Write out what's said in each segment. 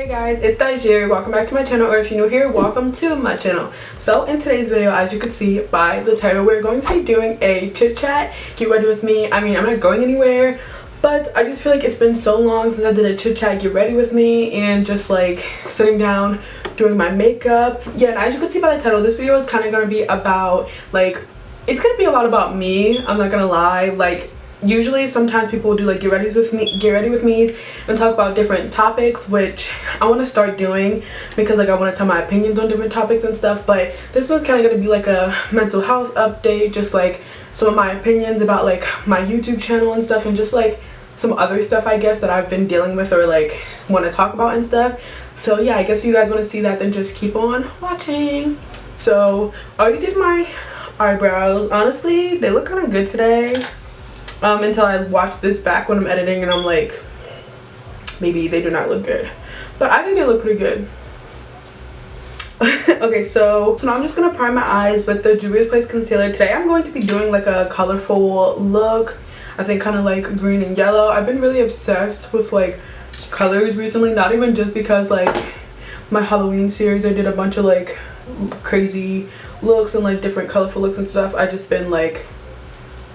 Hey guys, it's Dajir. Welcome back to my channel, or if you're new here, welcome to my channel. So in today's video, as you can see by the title, we're going to be doing a chit chat. Get ready with me. I mean, I'm not going anywhere, but I just feel like it's been so long since I did a chit chat. Get ready with me, and just like sitting down doing my makeup. Yeah, and as you can see by the title, this video is kind of going to be about like, it's going to be a lot about me. I'm not gonna lie. Like, usually sometimes people will do like get ready with me and talk about different topics, which I want to start doing because like I want to tell my opinions on different topics and stuff. But this was kind of going to be like a mental health update, just like some of my opinions about like my YouTube channel and stuff, and just like some other stuff I guess that I've been dealing with or like want to talk about and stuff. So yeah, I guess if you guys want to see that, then just keep on watching. So I already did my eyebrows. Honestly, they look kind of good today. Until I watch this back when I'm editing and I'm like, maybe they do not look good, but I think they look pretty good. Okay, so now I'm just gonna prime my eyes with the Juvia's Place concealer. Today I'm going to be doing like a colorful look. I think kind of like green and yellow. I've been really obsessed with like colors recently, not even just because like my Halloween series I did a bunch of like crazy looks and like different colorful looks and stuff. I just been like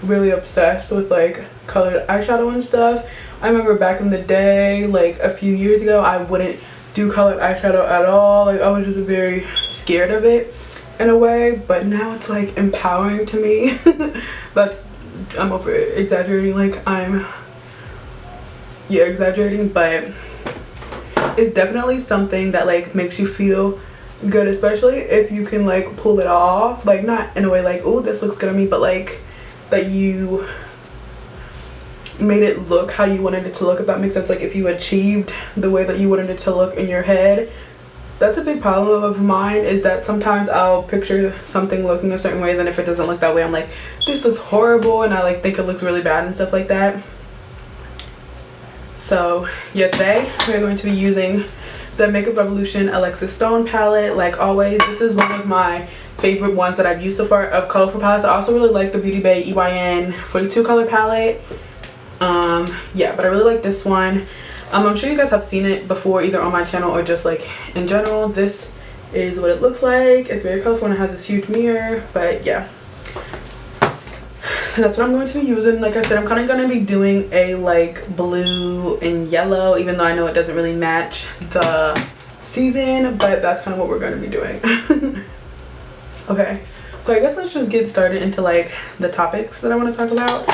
really obsessed with like colored eyeshadow and stuff. I remember back in the day, like a few years ago, I wouldn't do colored eyeshadow at all. Like I was just very scared of it in a way, but now it's like empowering to me. I'm over exaggerating, like I'm exaggerating, but it's definitely something that like makes you feel good, especially if you can like pull it off, like not in a way like, oh, this looks good on me, but like that you made it look how you wanted it to look, if that makes sense. Like if you achieved the way that you wanted it to look in your head. That's a big problem of mine, is that sometimes I'll picture something looking a certain way, then if it doesn't look that way, I'm like, this looks horrible, and I like think it looks really bad and stuff like that. So yeah, today we're going to be using the Makeup Revolution Alexis Stone palette. Like always, this is one of my favorite ones that I've used so far of colorful palettes. I also really like the Beauty Bay EYN 42 color palette. Yeah, but I really like this one. I'm sure you guys have seen it before, either on my channel or just like in general. This is what it looks like. It's very colorful and it has this huge mirror, but yeah. So that's what I'm going to be using. Like I said, I'm kind of going to be doing a like blue and yellow, even though I know it doesn't really match the season, but that's kind of what we're going to be doing. Okay, so I guess let's just get started into like the topics that I want to talk about.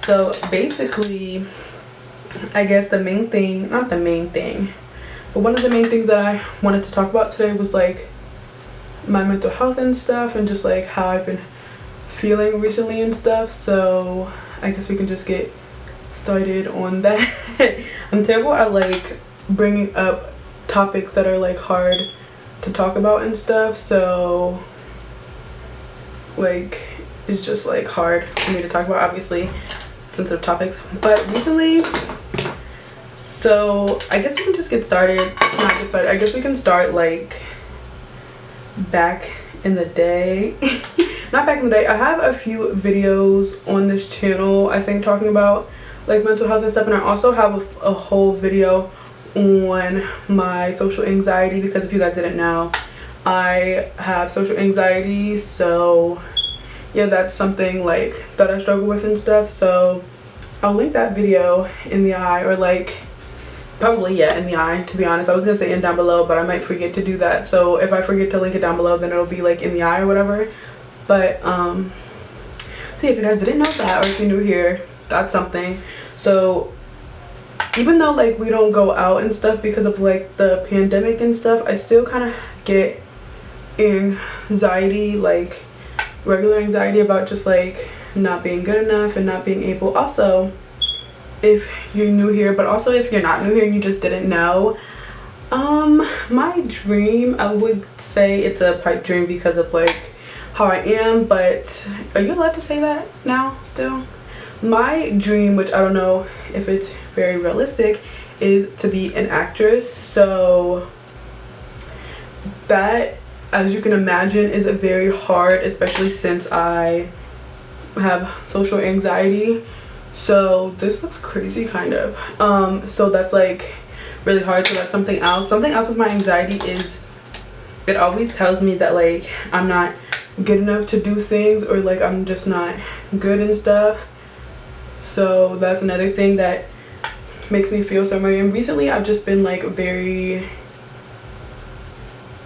So basically, I guess the main thing, not the main thing, but one of the main things that I wanted to talk about today was like my mental health and stuff, and just like how I've been feeling recently and stuff. So I guess we can just get started on that. I'm terrible at like bringing up topics that are like hard to talk about and stuff, so like it's just like hard for me to talk about, obviously sensitive topics. But recently, so I guess we can just get started. Not get started, I guess we can start like back in the day. Not back in the day, I have a few videos on this channel, I think, talking about like mental health and stuff, and I also have a whole video on my social anxiety, because if you guys didn't know, I have social anxiety. So yeah, that's something like that I struggle with and stuff. So I'll link that video in the eye, or like probably, yeah, in the eye, to be honest. I was gonna say in down below, but I might forget to do that. So if I forget to link it down below, then it'll be like in the eye or whatever. But so if you guys didn't know that, or if you're new here, that's something. So even though like we don't go out and stuff because of like the pandemic and stuff, I still kind of get anxiety, like regular anxiety, about just like not being good enough and not being able. Also, if you're new here, but also if you're not new here and you just didn't know, my dream, I would say it's a pipe dream because of like how I am, but are you allowed to say that now still? My dream, which I don't know if it's very realistic, is to be an actress. So that, as you can imagine, is a very hard, especially since I have social anxiety. So this looks crazy kind of. So that's like really hard. So that's something else. Something else with my anxiety is it always tells me that like I'm not good enough to do things, or like I'm just not good and stuff. So that's another thing that makes me feel some way. And recently I've just been like very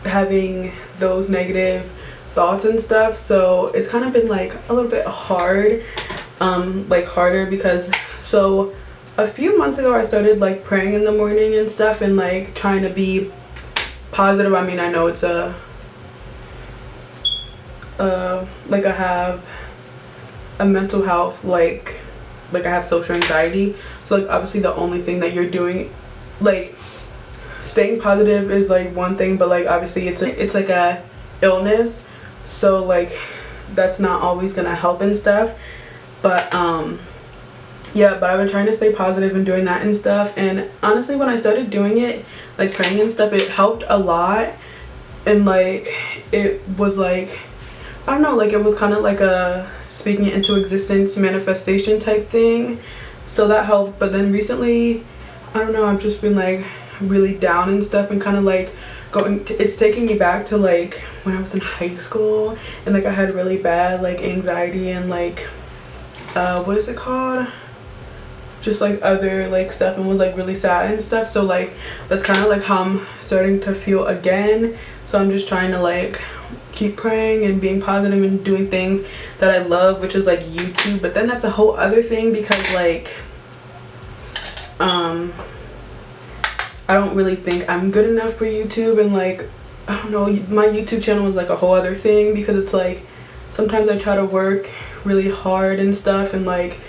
having those negative thoughts and stuff, so it's kind of been like a little bit hard, like harder, because so a few months ago I started like praying in the morning and stuff and like trying to be positive. I mean, I know it's like I have a mental health, like I have social anxiety, so like obviously the only thing that you're doing, like staying positive is like one thing, but like obviously it's like a illness, so like that's not always gonna help and stuff. But yeah, but I've been trying to stay positive and doing that and stuff, and honestly when I started doing it, like praying and stuff, it helped a lot. And like it was like, I don't know, like it was kind of like a speaking it into existence manifestation type thing, so that helped. But then recently, I don't know, I've just been like really down and stuff, and kind of like it's taking me back to like when I was in high school, and like I had really bad like anxiety and like what is it called, just like other like stuff, and was like really sad and stuff. So like that's kind of like how I'm starting to feel again. So I'm just trying to like keep praying and being positive and doing things that I love, which is like YouTube. But then that's a whole other thing, because like I don't really think I'm good enough for YouTube, and like I don't know, my YouTube channel is like a whole other thing, because it's like sometimes I try to work really hard and stuff, and like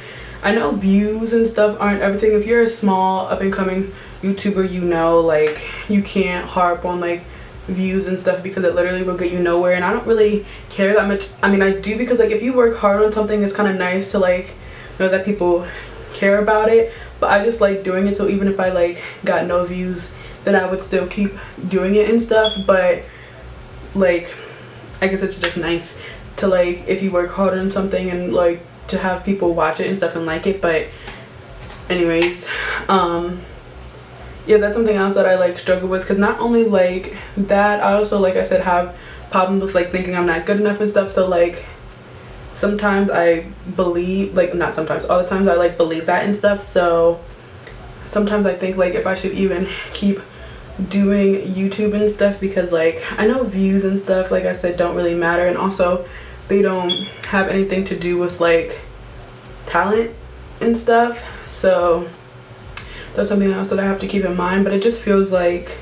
I know views and stuff aren't everything. If you're a small up and coming YouTuber, you know, like you can't harp on like views and stuff, because it literally will get you nowhere. And I don't really care that much. I mean, I do, because like if you work hard on something, it's kind of nice to like know that people care about it. But I just like doing it, so even if I like got no views, then I would still keep doing it and stuff. But like I guess it's just nice to like, if you work hard on something, and like to have people watch it and stuff and like it. But anyways, yeah, that's something else that I like struggle with, because not only like that, I also, like I said, have problems with like thinking I'm not good enough and stuff. So like sometimes I believe, like not sometimes, all the times I like believe that and stuff. So sometimes I think like if I should even keep doing YouTube and stuff, because like I know views and stuff, like I said, don't really matter, and also they don't have anything to do with like talent and stuff. So that's something else that I have to keep in mind. But it just feels like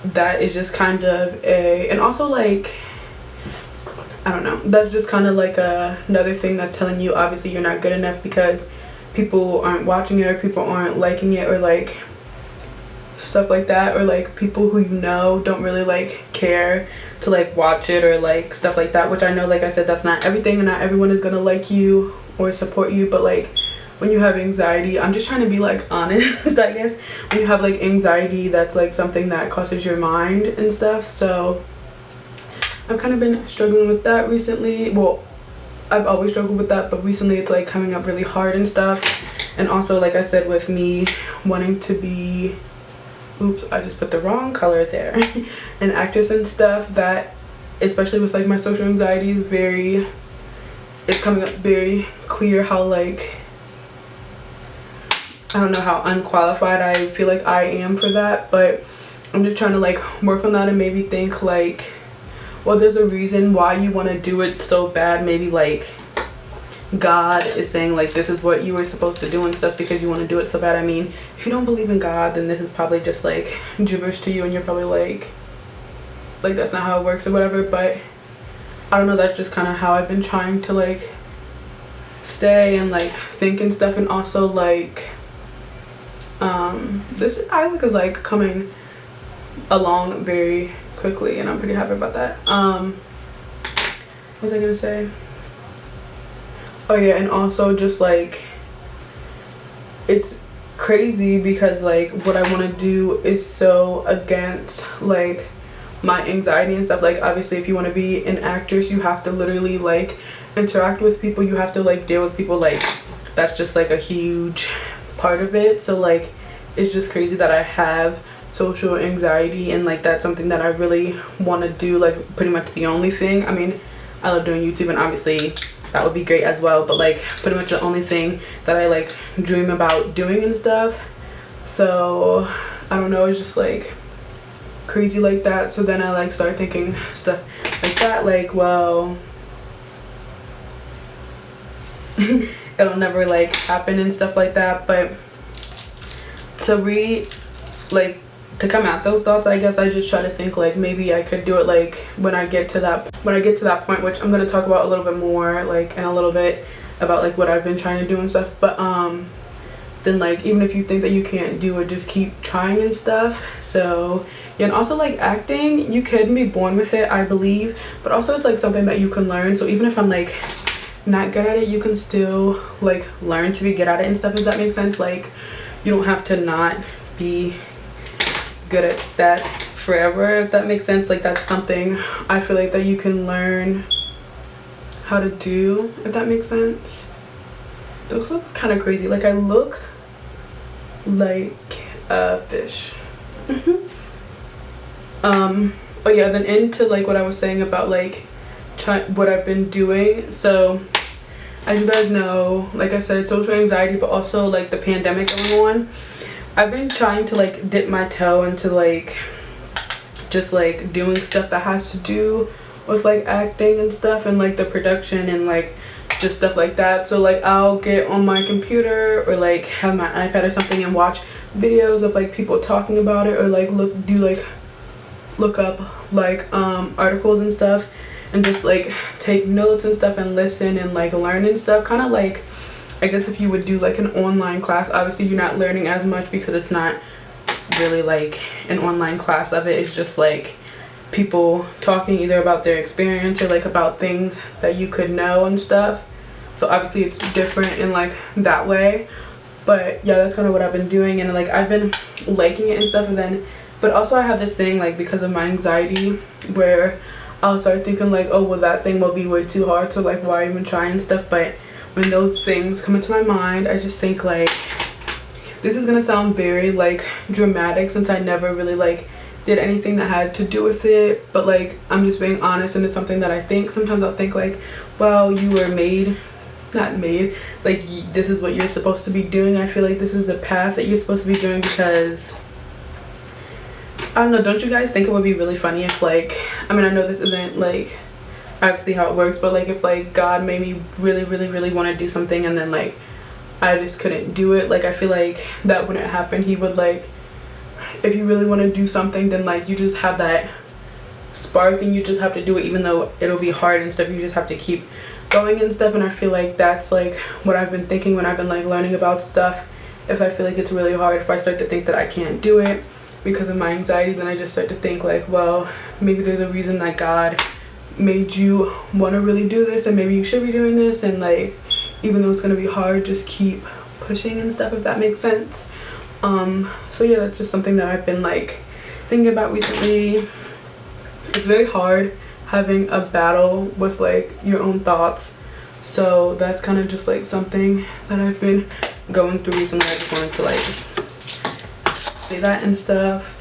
that is just kind of a, and also like I don't know, that's just kind of like another thing that's telling you obviously you're not good enough, because people aren't watching it, or people aren't liking it, or like stuff like that, or like people who you know don't really like care to like watch it, or like stuff like that. Which I know, like I said, that's not everything, and not everyone is gonna like you or support you. But like when you have anxiety, I'm just trying to be like honest, I guess, when you have like anxiety, that's like something that crosses your mind and stuff. So I've kind of been struggling with that recently. Well, I've always struggled with that, but recently it's like coming up really hard and stuff. And also, like I said, with me wanting to be, oops, I just put the wrong color there, an actress and stuff, that especially with like my social anxiety is very, it's coming up very clear how like, I don't know how unqualified I feel like I am for that. But I'm just trying to like work on that, and maybe think like, well, there's a reason why you want to do it so bad. Maybe like God is saying like this is what you were supposed to do and stuff, because you want to do it so bad. I mean, if you don't believe in God, then this is probably just like gibberish to you, and you're probably like that's not how it works or whatever. But I don't know, that's just kind of how I've been trying to like stay and like think and stuff. And also like this I look is like coming along very quickly, and I'm pretty happy about that. What was I gonna say? Oh yeah, and also just like it's crazy, because like what I want to do is so against like my anxiety and stuff. Like obviously if you want to be an actress, you have to literally like interact with people, you have to like deal with people, like that's just like a huge part of it. So like it's just crazy that I have social anxiety, and like that's something that I really want to do, like pretty much the only thing. I mean, I love doing YouTube, and obviously that would be great as well, but like pretty much the only thing that I like dream about doing and stuff. So I don't know, it's just like crazy like that. So then I like start thinking stuff like that, like, well, it'll never like happen and stuff like that. But to come at those thoughts, I guess I just try to think like maybe I could do it like when I get to that point, which I'm going to talk about a little bit more like in a little bit about like what I've been trying to do and stuff. But then like even if you think that you can't do it, just keep trying and stuff. So yeah, and also like acting, you can be born with it, I believe, but also it's like something that you can learn. So even if I'm like not good at it, you can still like learn to be good at it and stuff, if that makes sense. Like you don't have to not be good at that forever, if that makes sense. Like that's something I feel like that you can learn how to do, if that makes sense. Those look kind of crazy. Like I look like a fish. Oh yeah, then into like what I was saying about like what I've been doing. So as you guys know, like I said, social anxiety, but also like the pandemic going on, I've been trying to like dip my toe into like just like doing stuff that has to do with like acting and stuff, and like the production and like just stuff like that. So like I'll get on my computer or like have my iPad or something and watch videos of like people talking about it, or like look up like articles and stuff, and just like take notes and stuff and listen and like learn and stuff. Kind of like, I guess if you would do like an online class, obviously you're not learning as much because it's not really like an online class of it. It's just like people talking either about their experience or like about things that you could know and stuff. So obviously it's different in like that way. But yeah, that's kind of what I've been doing, and like I've been liking it and stuff. And then but also I have this thing like because of my anxiety where I'll start thinking like, oh well, that thing will be way too hard, so like why even try and stuff. But when those things come into my mind, I just think like, this is gonna sound very like dramatic since I never really like did anything that had to do with it, but like I'm just being honest, and it's something that I think sometimes. I'll think like, well, you were not made, like this is what you're supposed to be doing. I feel like this is the path that you're supposed to be doing, because I don't know, don't you guys think it would be really funny if like, I mean I know this isn't like obviously how it works, but like if like God made me really want to do something and then like I just couldn't do it, like I feel like that wouldn't happen. He would like, if you really want to do something, then like you just have that spark and you just have to do it, even though it'll be hard and stuff. You just have to keep going and stuff. And I feel like that's like what I've been thinking when I've been like learning about stuff. If I feel like it's really hard, if I start to think that I can't do it because of my anxiety, then I just start to think like, well, maybe there's a reason that God made you want to really do this, and maybe you should be doing this, and like even though it's gonna be hard, just keep pushing and stuff, if that makes sense. So yeah, that's just something that I've been like thinking about recently. It's very hard having a battle with like your own thoughts, so that's kind of just like something that I've been going through recently. I just wanted to like say that and stuff.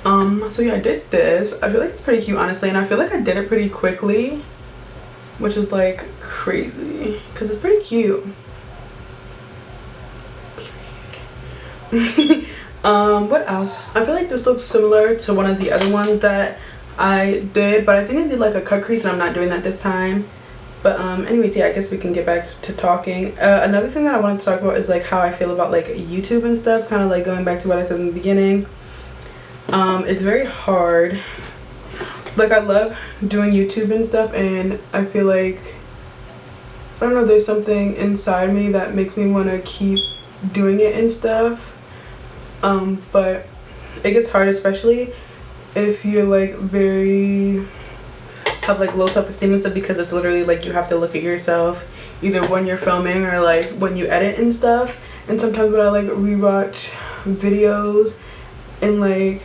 So yeah, I did this. I feel like it's pretty cute, honestly, and I feel like I did it pretty quickly, which is like crazy because it's pretty cute. What else? I feel like this looks similar to one of the other ones that I did, but I think I did like a cut crease, and I'm not doing that this time. But anyways, yeah, I guess we can get back to talking. Another thing that I wanted to talk about is like how I feel about like YouTube and stuff, kind of like going back to what I said in the beginning. It's very hard. Like I love doing YouTube and stuff, and I feel like, I don't know, there's something inside me that makes me want to keep doing it and stuff. But it gets hard, especially if you're like have like low self-esteem and stuff, because it's literally like you have to look at yourself either when you're filming or like when you edit and stuff. And sometimes when I like rewatch videos, and like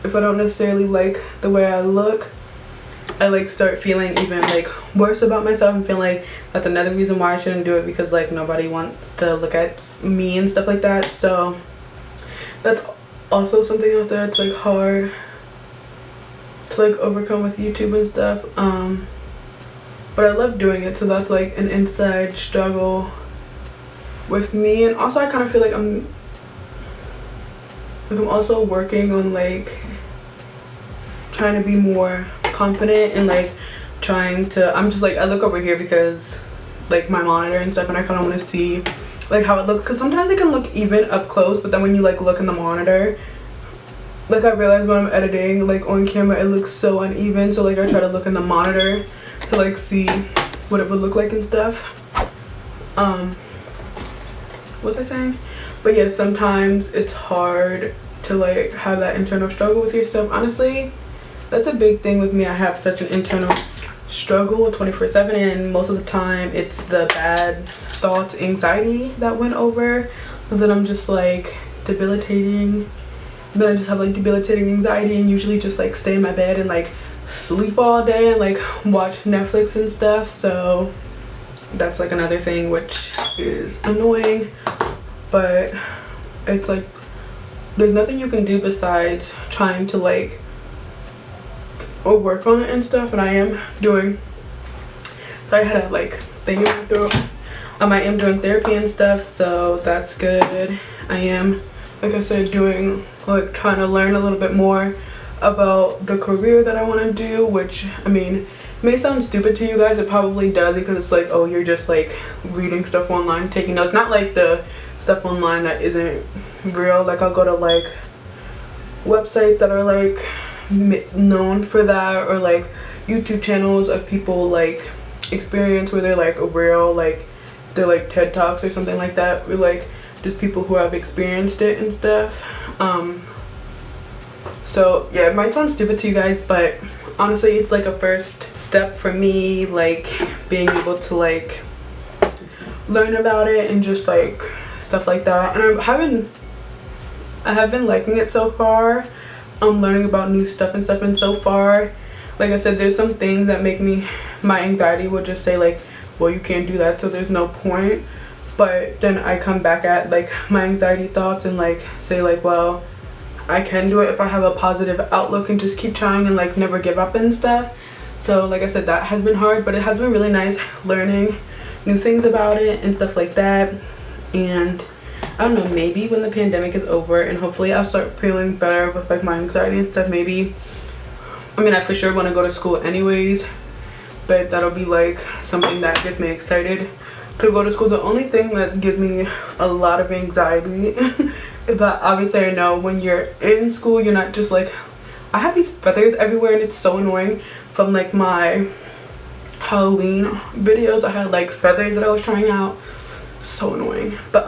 if I don't necessarily like the way I look, I like start feeling even like worse about myself and feel like that's another reason why I shouldn't do it, because like nobody wants to look at me and stuff like that. So that's also something else that's like hard to like overcome with YouTube and stuff. But I love doing it, so that's like an inside struggle with me. And also I kind of feel like I'm also working on like trying to be more confident and like trying to, I'm just like, I look over here because like my monitor and stuff, and I kind of want to see like how it looks, because sometimes it can look even up close, but then when you like look in the monitor, like I realize when I'm editing like on camera it looks so uneven, so like I try to look in the monitor to like see what it would look like and stuff. What was I saying? But yeah, sometimes it's hard to like have that internal struggle with yourself. Honestly, that's a big thing with me. I have such an internal struggle 24/7, and most of the time it's the bad thoughts, anxiety that went over, so then I'm just like debilitating. Then I just have like debilitating anxiety and usually just like stay in my bed and like sleep all day and like watch Netflix and stuff. So that's like another thing which is annoying, but it's like there's nothing you can do besides trying to like or work on it and stuff, and I am doing, so I had a like thing in my throat. I am doing therapy and stuff, so that's good. I am, like I said, doing like trying to learn a little bit more about the career that I want to do, which I mean may sound stupid to you guys. It probably does, because it's like, oh, you're just like reading stuff online, taking notes. Not like the stuff online that isn't real. Like I'll go to like websites that are like known for that, or like YouTube channels of people like experience where they're like real, like they're like TED Talks or something like that, or like just people who have experienced it and stuff. So yeah, it might sound stupid to you guys, but honestly it's like a first step for me, like being able to like learn about it and just like stuff like that. And I have been liking it so far. I'm learning about new stuff and stuff, and so far, like I said, there's some things that make me, my anxiety will just say like, well, you can't do that, so there's no point. But then I come back at like my anxiety thoughts and like say like, well, I can do it if I have a positive outlook and just keep trying and like never give up and stuff. So like I said, that has been hard, but it has been really nice learning new things about it and stuff like that. And I don't know, maybe when the pandemic is over and hopefully I'll start feeling better with like my anxiety and stuff, maybe, I mean, I for sure want to go to school anyways, but that'll be like something that gets me excited to go to school. The only thing that gives me a lot of anxiety is that obviously I know when you're in school, you're not just like, I have these feathers everywhere and it's so annoying. From like my Halloween videos, I had like feathers that I was trying out. So annoying. But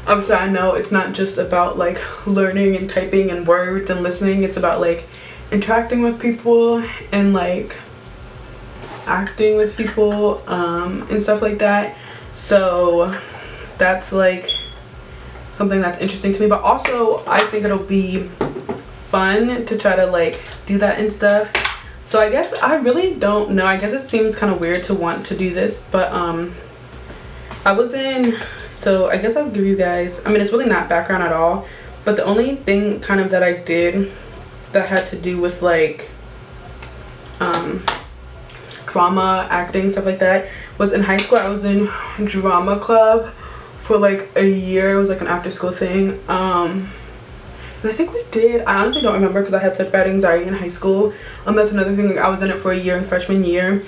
obviously I know it's not just about like learning and typing and words and listening. It's about like interacting with people and like acting with people and stuff like that. So that's like something that's interesting to me, but also I think it'll be fun to try to like do that and stuff. So I guess I really don't know. I guess it seems kind of weird to want to do this, but I was in, so I guess I'll give you guys, I mean, it's really not background at all, but the only thing kind of that I did that had to do with like drama, acting, stuff like that, was in high school. I was in drama club for like a year. It was like an after school thing. And I think we did, I honestly don't remember because I had such bad anxiety in high school. That's another thing. Like, I was in it for a year in freshman year,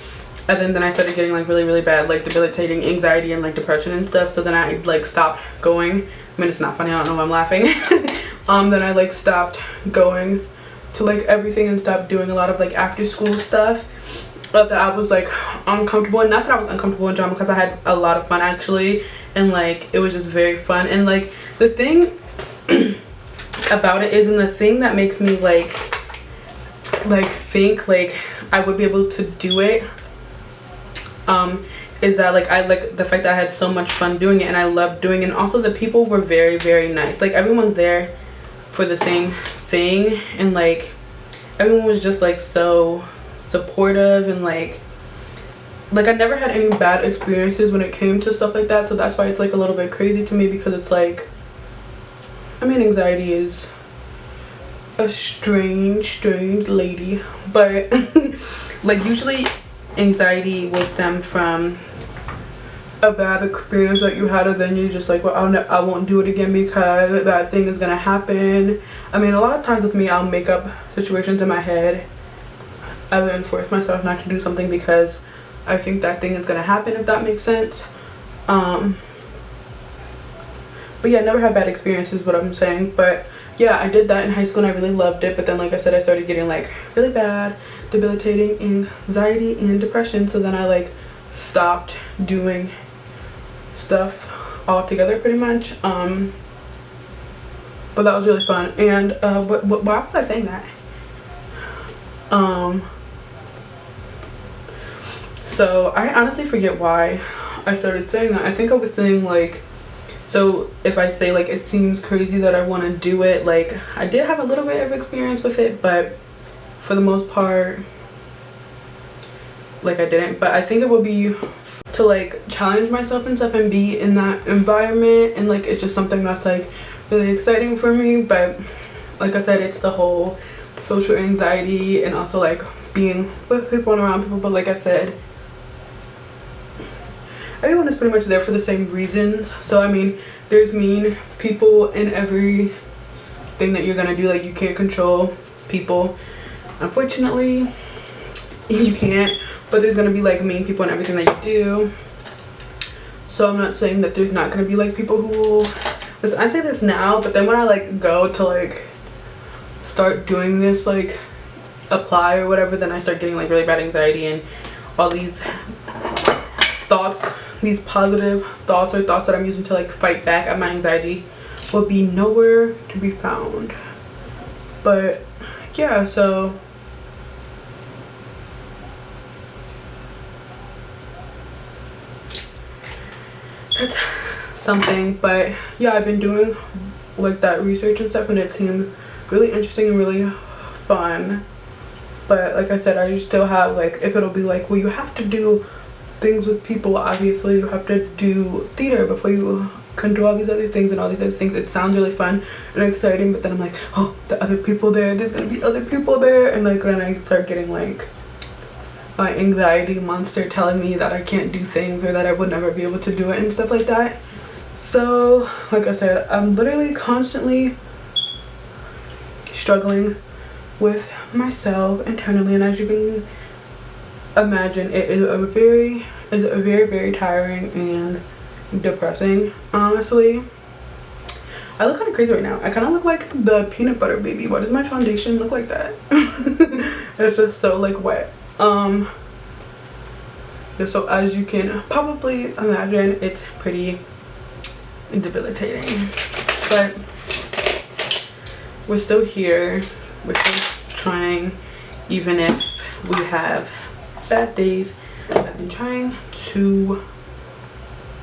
and then I started getting like really bad like debilitating anxiety and like depression and stuff. So then I like stopped going. I mean, it's not funny, I don't know why I'm laughing. Then I like stopped going to like everything and stopped doing a lot of like after school stuff. But that I was like uncomfortable, and not that I was uncomfortable in drama, because I had a lot of fun actually, and like it was just very fun. And like the thing about it is, and the thing that makes me like think like I would be able to do it is that like I like the fact that I had so much fun doing it, and I loved doing it. And also the people were very nice. Like everyone's there for the same thing, and like everyone was just like so supportive, and like I never had any bad experiences when it came to stuff like that. So that's why it's like a little bit crazy to me, because it's like I mean, anxiety is a strange lady, but like usually anxiety will stem from a bad experience that you had, and then you're just like, well, I won't do it again because that thing is gonna happen. I mean, a lot of times with me, I'll make up situations in my head and then force myself not to do something because I think that thing is gonna happen, if that makes sense. But yeah, I never had bad experiences, what I'm saying. But yeah, I did that in high school and I really loved it, but then like I said, I started getting like really bad debilitating anxiety and depression, so then I like stopped doing stuff altogether pretty much. But that was really fun. And why was I saying that? So I honestly forget why I started saying that. I think I was saying like, so if I say like it seems crazy that I want to do it, like I did have a little bit of experience with it, but for the most part like I didn't. But I think it would be to like challenge myself and stuff and be in that environment, and like it's just something that's like really exciting for me. But like I said, it's the whole social anxiety and also like being with people and around people. But like I said, everyone is pretty much there for the same reasons. So I mean, there's mean people in everything that you're gonna do. Like you can't control people, unfortunately. You can't. But there's gonna be like mean people in everything that you do. So I'm not saying that there's not gonna be like people who will listen. I say this now, but then when I like go to like start doing this, like apply or whatever, then I start getting like really bad anxiety, and all these thoughts, these positive thoughts or thoughts that I'm using to like fight back at my anxiety will be nowhere to be found. But yeah, so that's something. But yeah, I've been doing like that research and stuff, and it seemed really interesting and really fun. But like I said, I still have like, if it'll be like, well, you have to do things with people, obviously you have to do theater before you can do all these other things and all these other things. It sounds really fun and exciting, but then I'm like, oh, the other people there's gonna be other people there, and like then I start getting like my anxiety monster telling me that I can't do things or that I would never be able to do it and stuff like that. So like I said, I'm literally constantly struggling with myself internally, and as you can imagine, it is a very tiring and depressing. Honestly, I look kind of crazy right now. I kind of look like the peanut butter baby. Why does my foundation look like that? It's just so like wet. So as you can probably imagine, it's pretty debilitating, but we're still here. We're still trying, even if we have bad days. I've been trying to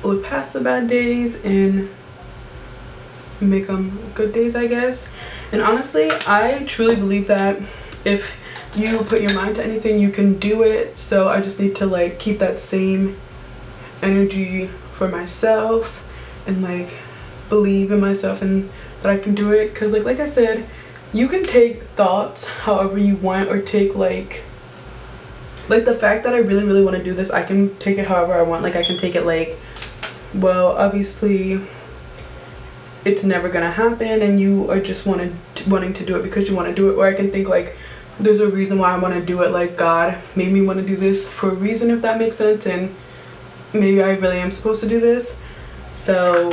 look past the bad days and make them good days, I guess. And honestly, I truly believe that if you put your mind to anything, you can do it. So I just need to like keep that same energy for myself and like believe in myself and that I can do it. Because like I said, you can take thoughts however you want, or take like the fact that I really want to do this, I can take it however I want. Like I can take it like, well, obviously it's never gonna happen and you are just wanting to do it because you want to do it. Or I can think like, there's a reason why I want to do it, like God made me want to do this for a reason, if that makes sense, and maybe I really am supposed to do this. So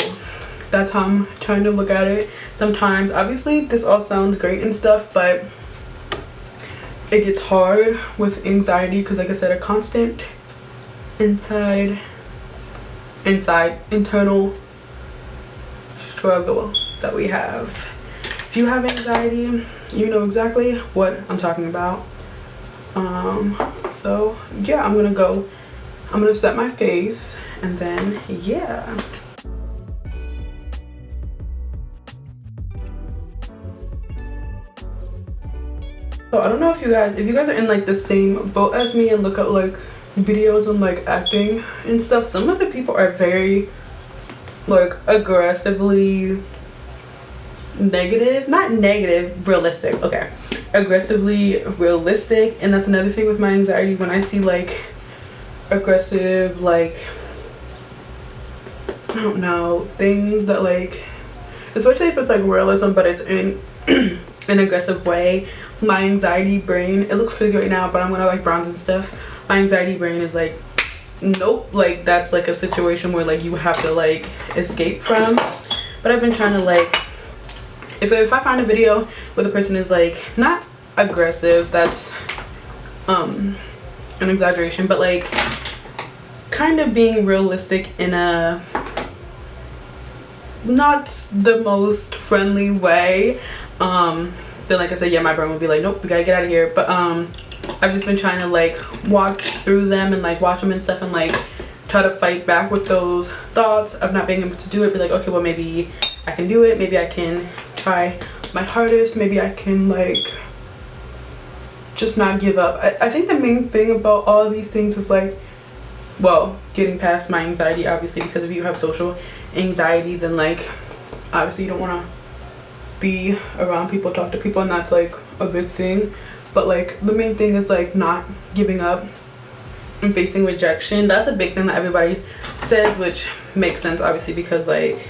that's how I'm trying to look at it. Sometimes obviously this all sounds great and stuff, but it gets hard with anxiety because like I said, a constant internal struggle that we have. If you have anxiety, you know exactly what I'm talking about. So yeah, I'm gonna set my face, and then yeah. So I don't know if you guys are in like the same boat as me and look at like videos on like acting and stuff. Some of the people are very like aggressively negative, not negative, realistic. Okay, aggressively realistic. And that's another thing with my anxiety. When I see like aggressive, like, I don't know, things that like, especially if it's like realism but it's in an aggressive way, my anxiety brain, it looks crazy right now but I'm gonna like bronze and stuff, my anxiety brain is like, nope, like that's like a situation where like you have to like escape from. But I've been trying to like, if I find a video where the person is like not aggressive, that's an exaggeration, but like kind of being realistic in a not the most friendly way, then like I said, yeah, my brain would be like, nope, we gotta get out of here. But I've just been trying to like walk through them and like watch them and stuff and like try to fight back with those thoughts of not being able to do it. Be like, okay, well maybe I can do it, maybe I can try my hardest, maybe I can like just not give up. I think the main thing about all of these things is like, well, getting past my anxiety, obviously, because if you have social anxiety, then like obviously you don't want to be around people, talk to people, and that's like a big thing. But like the main thing is like not giving up and facing rejection. That's a big thing that everybody says, which makes sense obviously, because like,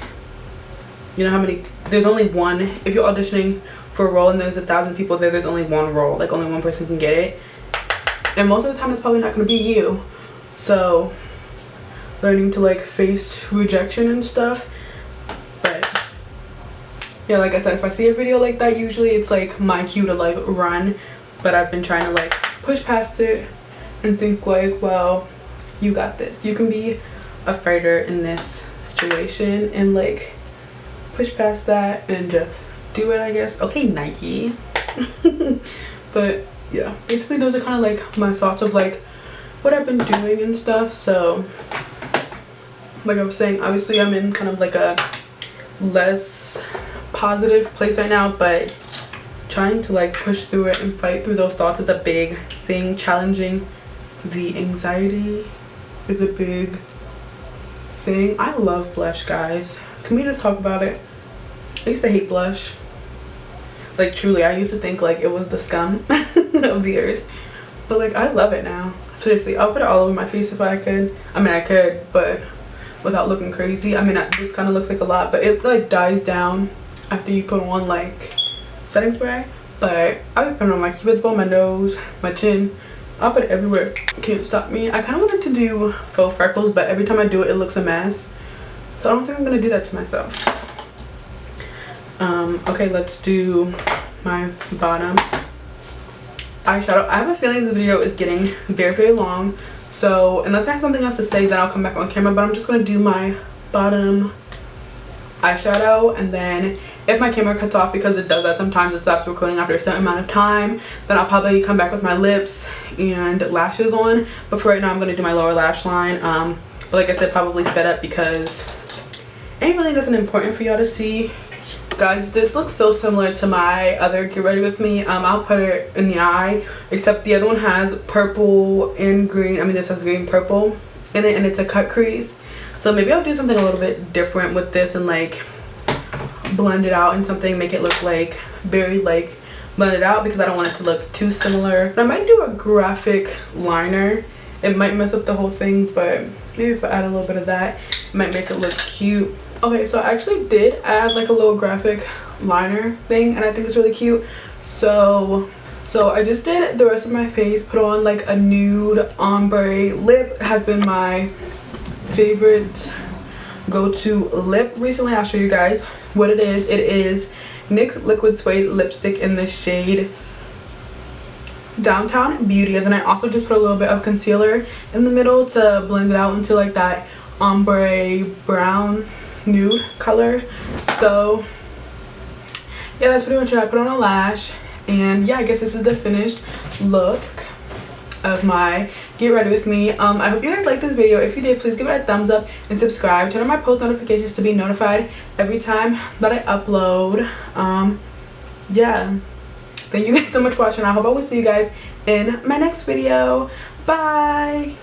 you know how many, there's only one, if you're auditioning for a role and there's 1,000 people there, there's only one role, like only one person can get it, and most of the time it's probably not going to be you. So learning to like face rejection and stuff. But yeah, like I said, if I see a video like that, usually it's like my cue to like run. But I've been trying to like push past it and think like, well, you got this, you can be a fighter in this situation, and like push past that and just do it, I guess. Okay, Nike. But yeah, basically those are kind of like my thoughts of like what I've been doing and stuff. So like I was saying, obviously I'm in kind of like a less positive place right now, but trying to like push through it and fight through those thoughts is a big thing. Challenging the anxiety is a big thing. I love blush, guys. Can we just talk about it? I used to hate blush. Like truly, I used to think like it was the scum of the earth, but like I love it now. Seriously, I'll put it all over my face if I could. I mean, I could, but without looking crazy. I mean, this kind of looks like a lot, but it like dies down after you put on like setting spray. But I've been putting on my cupid's bow, my nose, my chin. I'll put it everywhere. Can't stop me. I kind of wanted to do faux freckles, but every time I do it, it looks a mess. So I don't think I'm gonna do that to myself. Okay, let's do my bottom eyeshadow. I have a feeling the video is getting very long, so unless I have something else to say, then I'll come back on camera. But I'm just gonna do my bottom eyeshadow, and then if my camera cuts off, because it does that sometimes, it stops recording after a certain amount of time, then I'll probably come back with my lips and lashes on. But for right now, I'm gonna do my lower lash line. But like I said, probably sped up because ain't really nothing important for y'all to see. Guys, this looks so similar to my other Get Ready With Me. I'll put it in the eye, except the other one has purple and green. I mean, this has green purple in it, and it's a cut crease. So maybe I'll do something a little bit different with this and like blend it out in something, make it look like very like blended out, because I don't want it to look too similar. I might do a graphic liner. It might mess up the whole thing, but maybe if I add a little bit of that, it might make it look cute. Okay, so I actually did add like a little graphic liner thing, and I think it's really cute. So I just did the rest of my face, put on like a nude ombre lip. Has been my favorite go-to lip recently. I'll show you guys what it is. It is NYX Liquid Suede lipstick in the shade Downtown Beauty, and then I also just put a little bit of concealer in the middle to blend it out into like that ombre brown nude color. So yeah, that's pretty much it. I put on a lash, and yeah, I guess this is the finished look of my Get Ready With Me. I hope you guys liked this video. If you did, please give it a thumbs up and subscribe. Turn on my post notifications to be notified every time that I upload. Yeah, thank you guys so much for watching. I hope I will see you guys in my next video. Bye.